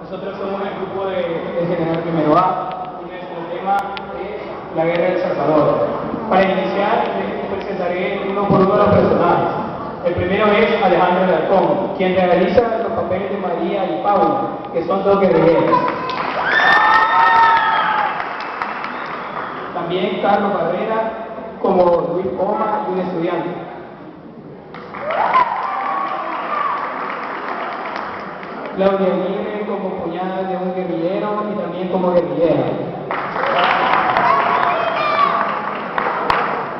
Nosotros somos el grupo de General Primero A y nuestro tema es la guerra del Salvador. Para iniciar, les presentaré uno por uno los personajes. El primero es Alejandro Alarcón, quien realiza los papeles de María y Paula, que son dos guerrilleros. También Carlos Barrera como Luis Poma y un estudiante. Claudia Aguirre como cuñada de un guerrillero y también como guerrillera.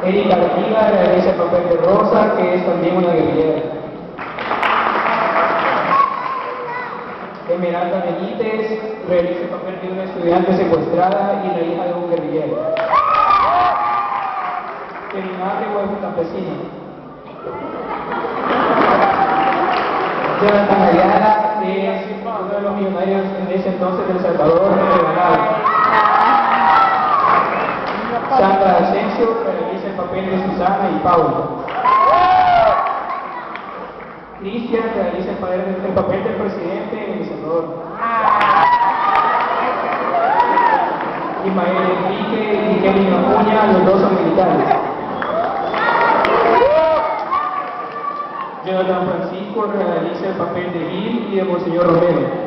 Erika Artiga realiza el papel de Rosa, que es también una guerrillera. Esmeralda Benítez realiza el papel de una estudiante secuestrada y la hija de un guerrillero. Kevin Arrego es un campesino. Jonathan Ayala es uno de los millonarios en ese entonces del Salvador regalado. Sandra Asensio realiza el papel de Susana y Paula. Cristian realiza el papel del presidente en El Salvador. Ismael Enrique y Kevin Acuña, los dos son militares. Jonathan Francisco realiza el papel de Gil y de Monseñor Romero.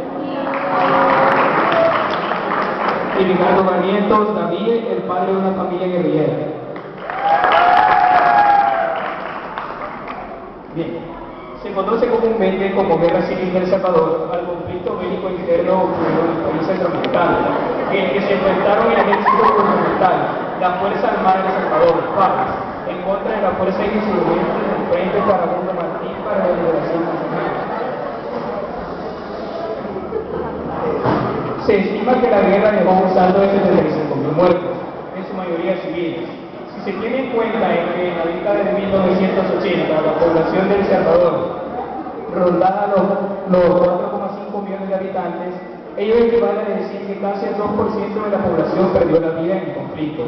Y Ricardo Barrientos, David, el padre de una familia guerrillera. Bien, se conoce comúnmente como Guerra Civil del Salvador al conflicto bélico interno ocurrido en el país centroamericano, en el que se enfrentaron el ejército gubernamental, la Fuerza Armada de El Salvador, FARC, en contra de la fuerza insurgente del Frente Caramundo Martín para la Liberación Nacional. Se estima que la guerra dejó un saldo de 75.000 muertos, en su mayoría civiles. Si se tiene en cuenta que en la década de 1980 la población de El Salvador rondaba los 4,5 millones de habitantes, ello equivale a decir que casi el 2% de la población perdió la vida en el conflicto.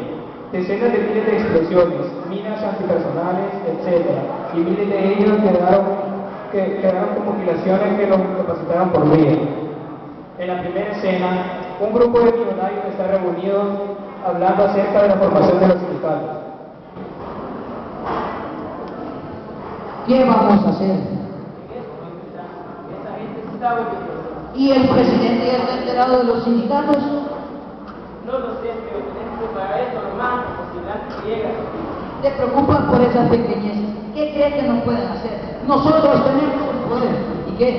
Decenas de miles de explosiones, minas antipersonales, etc. Y miles de ellos quedaron con mutilaciones que los incapacitaron por vida. En la primera escena, un grupo de millonarios está reunido hablando acerca de la formación de los sindicatos. ¿Qué vamos a hacer? ¿Y el presidente ya está enterado de los sindicatos? No lo sé, pero tenemos que pagar esto nomás, porque si la llega. ¿Te preocupas por esas pequeñeces? ¿Qué crees que nos pueden hacer? Nosotros tenemos el poder. ¿Y qué?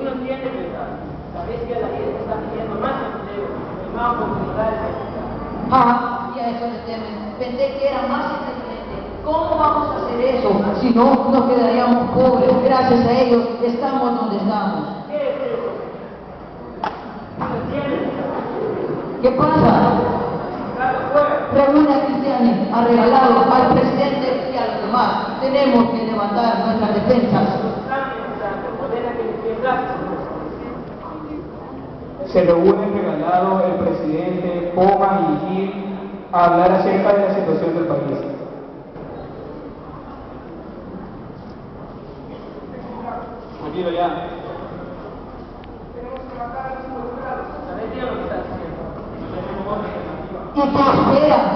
Uno entiende, ¿verdad? Sabes que la gente está pidiendo más empleo y más oportunidades. Ah, y a eso le temen. Pensé que era más inteligente. ¿Cómo vamos a hacer eso? Si no, nos quedaríamos pobres. Gracias a ellos estamos donde estamos. ¿Qué es eso? ¿No entiendes? ¿Qué pasa? Reúne a Cristiani, ha regalado al presidente y a los demás. Tenemos que levantar nuestras defensas. Se reúnen regalado el presidente, Poma y Gil a hablar acerca de la situación del país. Tranquilo ya. Tenemos que matar a los involucrados. ¿Sabes qué es lo que está diciendo? ¿Y qué esperan?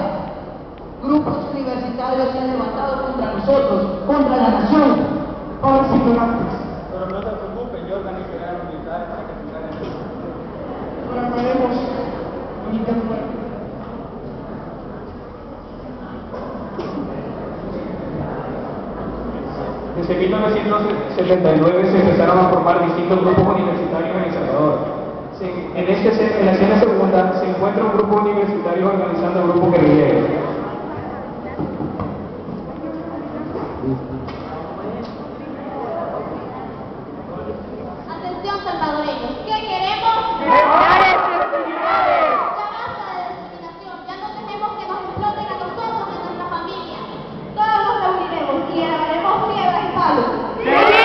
Grupos universitarios se han levantado contra nosotros, contra la nación. Pobres ignorantes. Pero no se preocupen, yo organizaré a los militares para que tengan el Ahora podemos unirnos. Desde 1979 se empezaron a formar distintos grupos universitarios en El Salvador. En la escena segunda se encuentra un grupo universitario organizando grupos guerrilleros. Atención salvadoreños, ¿qué queremos? ¡Mejores oportunidades! Ya basta de discriminación, ya no tenemos que nos exploten a nosotros y a nuestra familia. Todos nos reuniremos y le daremos piedra y palo. ¡Sí!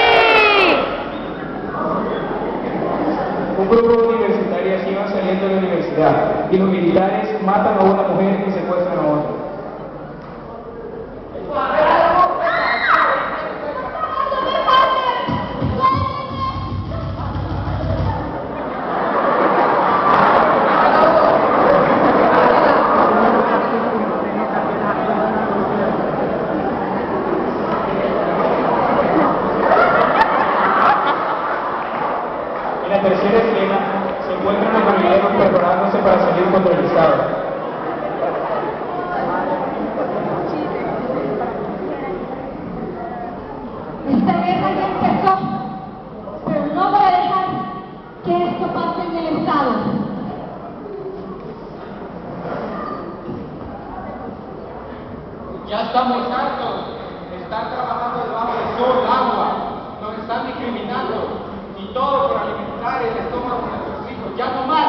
Un grupo de universitarias iban saliendo de la universidad y los militares matan a una mujer y secuestran a otra. En la tercera escena se encuentran los guerrilleros preparándose para salir contra el Estado. Esta guerra ya empezó, pero no voy a dejar que esto pase en el Estado. Ya estamos hartos. Están trabajando debajo del sol, agua. Nos están discriminando. Y todo por alimentar el estómago de nuestros hijos. Ya no más.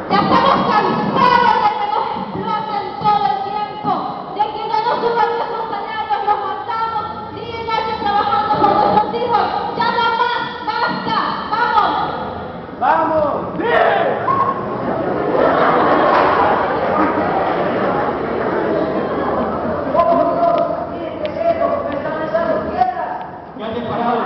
Ya estamos cansados de que nos exploten todo el tiempo, de que no nos suban nuestros salarios, nos matamos día y noche trabajando por nuestros hijos. Ya no más, basta, vamos. ¡Vamos! Ya te he parado,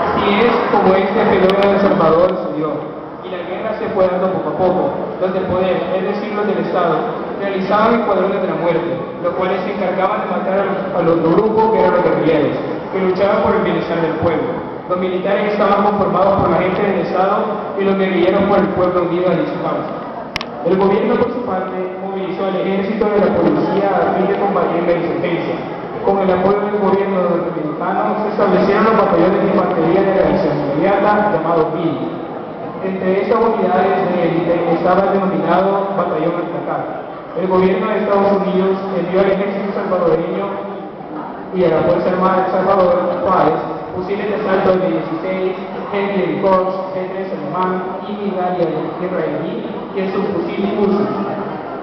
Así es como este fenómeno de Salvador se dio, y la guerra se fue dando poco a poco, donde el poder, es decir, los del Estado, realizaban escuadrones de la muerte, los cuales se encargaban de matar a los grupos que eran los guerrilleros, que luchaban por el bienestar del pueblo. Los militares estaban conformados por la gente del Estado y los guerrilleros por el pueblo unido a dicha causa. El gobierno, por su parte, movilizó al ejército y a la policía a fin de combatir la insurgencia. Con el apoyo del gobierno norteamericano se establecieron los batallones de infantería de la división inmediata, llamados BIL. Entre estas unidades de élite estaba el denominado Batallón Atacar. El gobierno de Estados Unidos envió al ejército salvadoreño y a la Fuerza Armada de El Salvador, FAES, fusiles de asalto de 16, Henry Cox, G3 alemán y Migalia israelí y el subfusil Ursus.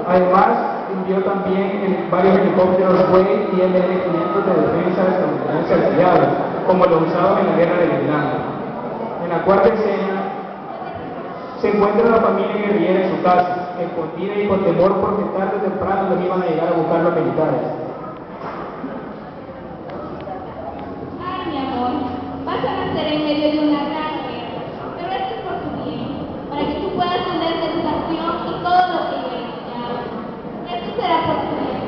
Además, envió también varios helicópteros Wade y ML-500 de defensa estadounidense aliados, como los usados en la guerra de Vietnam. En la cuarta escena, se encuentra la familia guerrillera en su casa, escondida y con temor porque tarde o temprano los iban a llegar a buscar los militares. Ay, mi amor, vas a nacer en medio de una gran guerra, pero esto es por tu bien, para que tú puedas tener educación y todo lo que yo deseaba. Esto será por tu bien.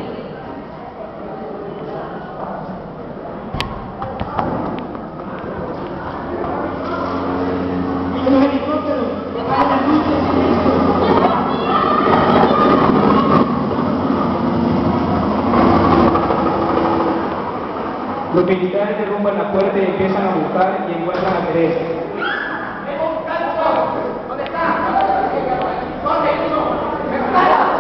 ¡Los helicópteros! ¡Apaga las luces! Los militares derrumban la puerta y empiezan a buscar y encuentran a Teresa. ¿Dónde está? ¿Dónde? ¡Me para!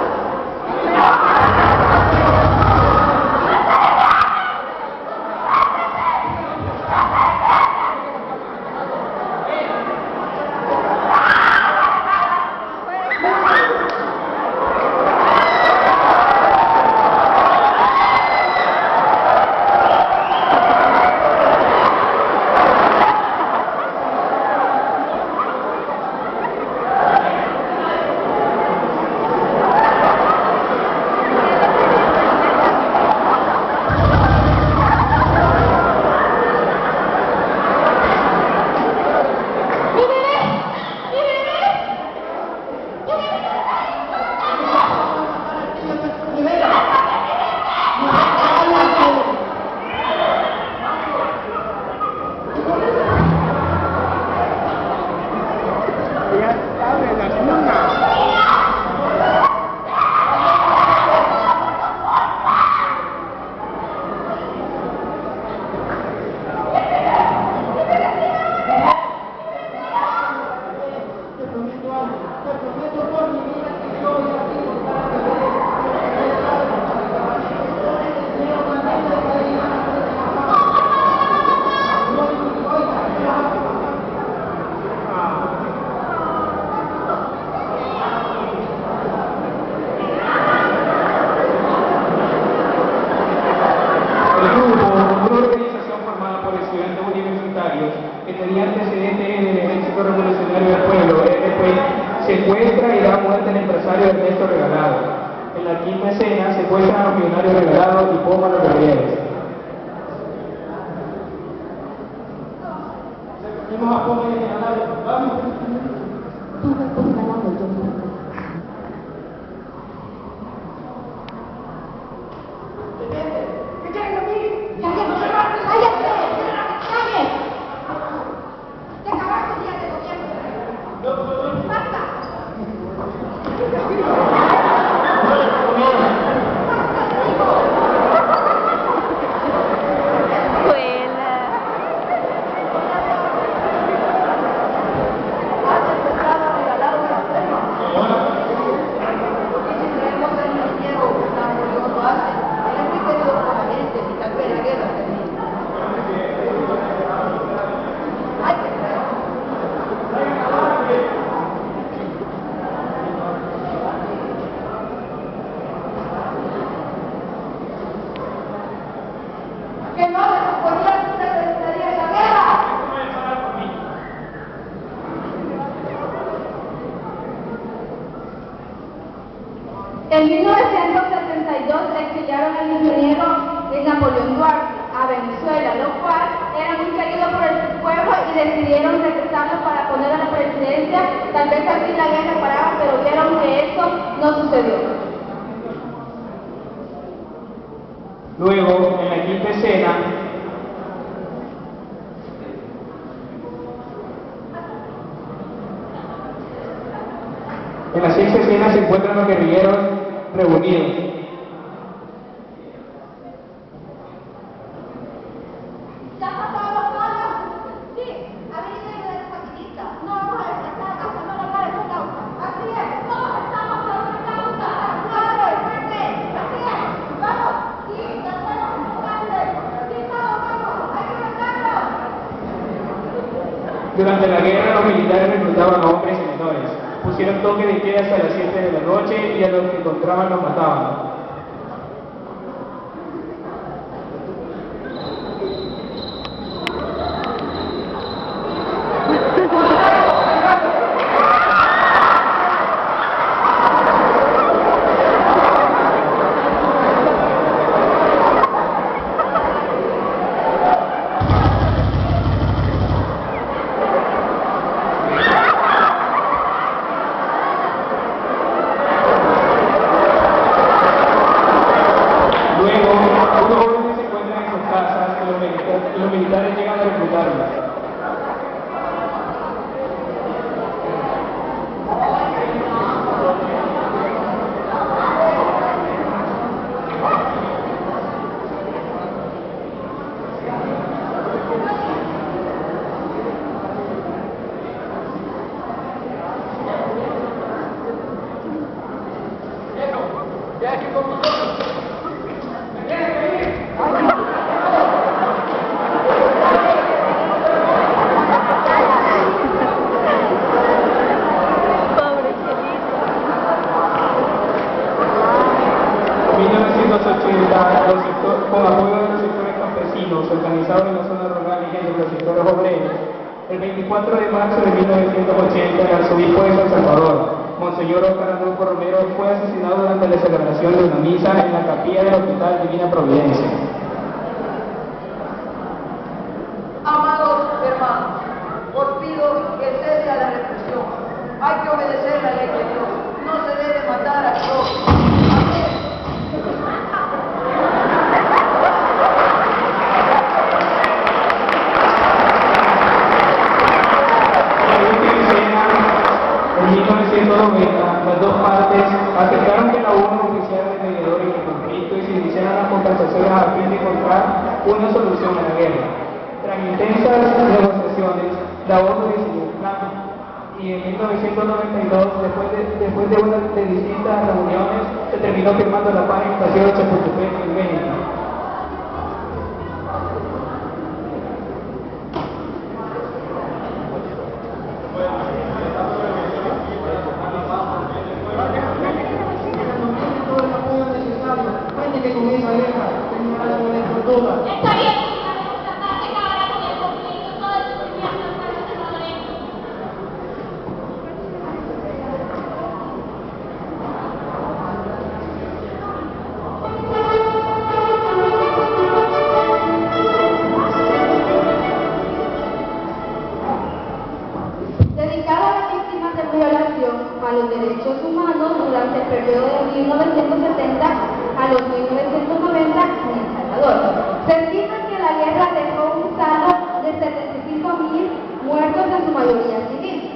que tenía antecedentes en el Ejército Revolucionario del Pueblo, ERP, secuestra y da muerte al empresario Ernesto Regalado. En la quinta escena secuestran a los millonarios Regalados y Poma a los guerrilleros. Vamos a poner en el vamos. ¡Ya, Tal vez aquí la guerra paraba, pero vieron que eso no sucedió. Luego, en la quinta escena, en la sexta escena se encuentran los guerrilleros reunidos. ¿Ya pasaron los palos? Sí, ha venido de la maquinita. No vamos a descansar hasta no lograr esa causa. Así es, todos estamos por una causa. ¡Claro, fuerte! Así es, vamos. Sí, tratemos de empujarle. Sí, vamos, hay que matarlo. Durante la guerra, los militares reclutaban a hombres y menores. Pusieron toque de queda hasta las 7 de la noche y a los que encontraban los mataban. Los militares llegan a reclutarlos. Con apoyo de los sectores campesinos organizados en la zona rural y en los sectores obreros, el 24 de marzo de 1980 el arzobispo de San Salvador, Monseñor Oscar Adolfo Romero, fue asesinado durante la celebración de una misa en la capilla del Hospital Divina Providencia. Amados hermanos, os pido que cese a la represión. Hay que obedecer la ley de Dios. No se debe matar a Dios. En 1990, las dos partes aceptaron que la ONU oficiara de mediadores en el conflicto y se iniciaran las conversaciones a fin de encontrar una solución a la guerra. Tras intensas negociaciones, la ONU decidió un plan y en 1992, después de distintas reuniones, se terminó firmando la paz en el Paseo de Chapultepec, en México. Está bien, tratar de acabar con el conflicto y todo el sufrimiento del pueblo salvadoreño. Dedicado a las víctimas de violación a los derechos humanos durante el periodo de 1970 a los 1990 en El Salvador. Se estima que la guerra dejó un saldo de 75.000 muertos, en su mayoría civiles.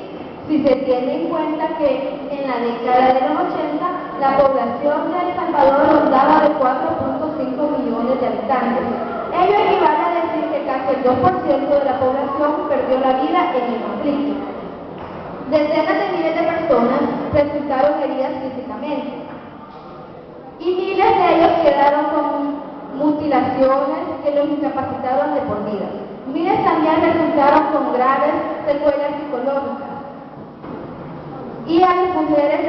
Si se tiene en cuenta que en la década de los 80 la población de El Salvador rondaba de 4.5 millones de habitantes. Ello equivale a decir que casi el 2% de la población perdió la vida en el conflicto. Decenas de miles de personas resultaron heridas físicamente y miles de ellos quedaron con mutilaciones que los incapacitaron de por vida. Miles también resultaron con graves secuelas psicológicas y a las mujeres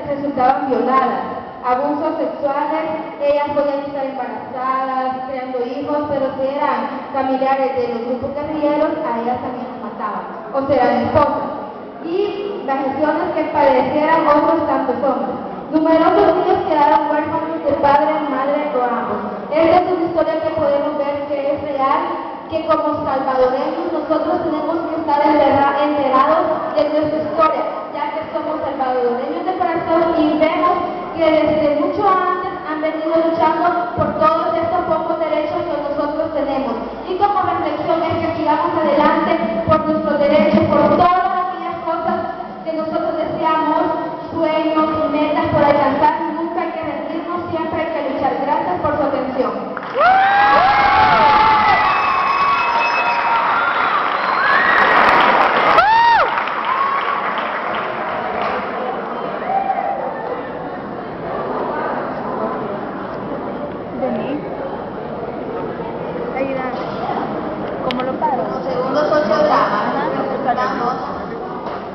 resultaban violadas, abusos sexuales, ellas podían estar embarazadas, creando hijos, pero si eran familiares de los grupos guerrilleros, a ellas también las mataban, o sea, eran esposas. Y las lesiones que padecieran otros tantos hombres. Numerosos niños quedaron huérfanos de padre, madre o ambos. Esta es una historia que podemos ver que es real, que como salvadoreños nosotros tenemos que estar enterados de nuestra historia, ya somos salvadoreños de corazón y vemos que desde mucho antes han venido luchando por todos estos pocos derechos que nosotros tenemos. Y